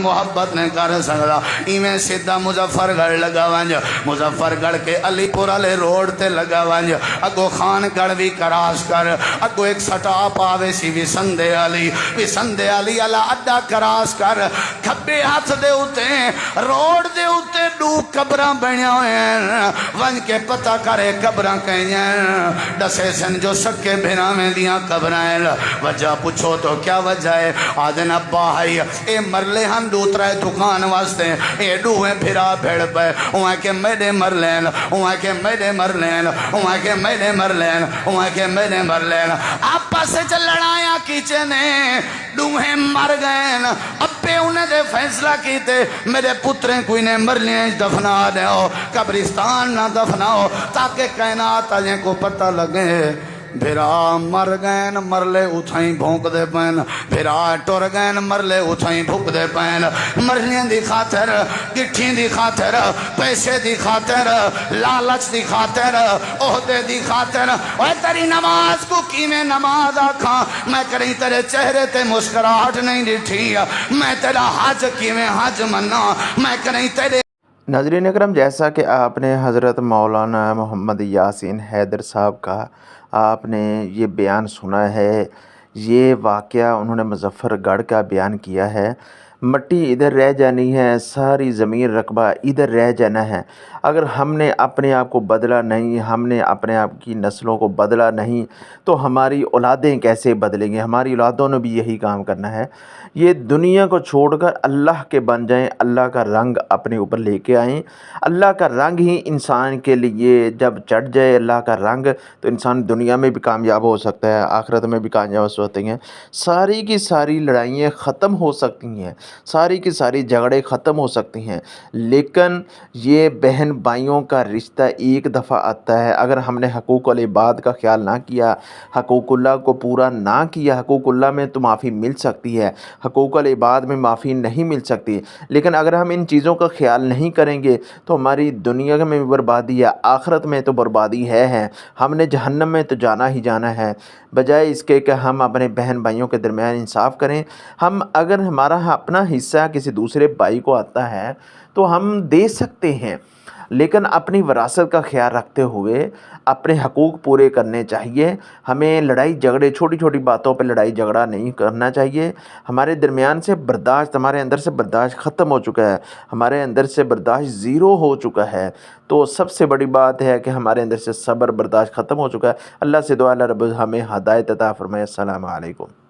محبت نہیں کر سکتا ایویں سیدھا مظفر گڑھ لگا ونج مظفر گڑھ کے علی پور والے روڈ تے لگا ونج اگو خان گڑھ بھی کراس کر اگو ایک سٹاپ آوے سی وسندے علی والا اڈا کراس کر کھبے ہاتھ دے اوتے روڈ دے اوتے دو قبراں بنیا ہوئے ہیں ون کے پتہ کرے قبراں کہیں دسے سن جو سکے بھیرا میں دیاں قبراں وجہ پوچھو تو کیا وجہ ہے آدن ابا ہے اے مرلے ہم دوترے دکان واسطے اے دوہیں بھیرا بھیڑ پہ اوہ کہ میرے مرلین اوہ کہ میرے مرلین اوہ کہ میرے مرلین اوہ کہ میرے مرلین آپا سے چل لڑایا کیچے نے دوہیں مر گئے ابے انہیں دے فیصلہ کیتے میرے پتریں کوئی نے مرلیاں دفنا دے ہو قبرستان نہ دفنا ہو تاکہ کائنات آجیں کو پتہ لگے بھیرا مر گئن مرلے اتھائیں بھونک دے پین بھیرا ٹور گئن مرلے اتھائیں بھونک دے پین مرلیں دی خاطر گٹھیں دی خاطر پیسے دی خاطر لالچ دی خاطر عہدے دی خاطر اوہ تیری نماز کو کیویں نماز آکھاں میں کریں تیرے چہرے تے مسکراہٹ نہیں ڈٹھی میں تیرا حج کیویں حج منا میں کریں تیرے ناظرین اکرم جیسا کہ آپ نے حضرت مولانا محمد یاسین حیدر صاحب کا آپ نے یہ بیان سنا ہے یہ واقعہ انہوں نے مظفر گڑھ کا بیان کیا ہے مٹی ادھر رہ جانی ہے ساری زمین رقبہ ادھر رہ جانا ہے اگر ہم نے اپنے آپ کو بدلا نہیں ہم نے اپنے آپ کی نسلوں کو بدلا نہیں تو ہماری اولادیں کیسے بدلیں گے ہماری اولادوں نے بھی یہی کام کرنا ہے یہ دنیا کو چھوڑ کر اللہ کے بن جائیں اللہ کا رنگ اپنے اوپر لے کے آئیں اللہ کا رنگ ہی انسان کے لیے جب چڑھ جائے اللہ کا رنگ تو انسان دنیا میں بھی کامیاب ہو سکتا ہے آخرت میں بھی کامیاب ہو سکتے ہیں ساری کی ساری لڑائیاں ختم ہو سکتی ہیں ساری کی ساری جھگڑے ختم ہو سکتی ہیں لیکن یہ بہن بھائیوں کا رشتہ ایک دفعہ آتا ہے اگر ہم نے حقوق العباد کا خیال نہ کیا حقوق اللہ کو پورا نہ کیا حقوق اللہ میں تو معافی مل سکتی ہے حقوق العباد میں معافی نہیں مل سکتی لیکن اگر ہم ان چیزوں کا خیال نہیں کریں گے تو ہماری دنیا میں بھی بربادی ہے آخرت میں تو بربادی ہے ہم نے جہنم میں تو جانا ہی جانا ہے بجائے اس کے کہ ہم اپنے بہن بھائیوں کے درمیان انصاف کریں ہم اگر ہمارا اپنا حصہ کسی دوسرے بھائی کو آتا ہے تو ہم دے سکتے ہیں لیکن اپنی وراثت کا خیال رکھتے ہوئے اپنے حقوق پورے کرنے چاہیے ہمیں لڑائی جھگڑے چھوٹی چھوٹی باتوں پہ لڑائی جھگڑا نہیں کرنا چاہیے ہمارے درمیان سے برداشت ہمارے اندر سے برداشت ختم ہو چکا ہے ہمارے اندر سے برداشت زیرو ہو چکا ہے تو سب سے بڑی بات ہے کہ ہمارے اندر سے صبر برداشت ختم ہو چکا ہے اللہ سے دعا اللہ رب ہمیں ہدایت عطا فرمائے السلام علیکم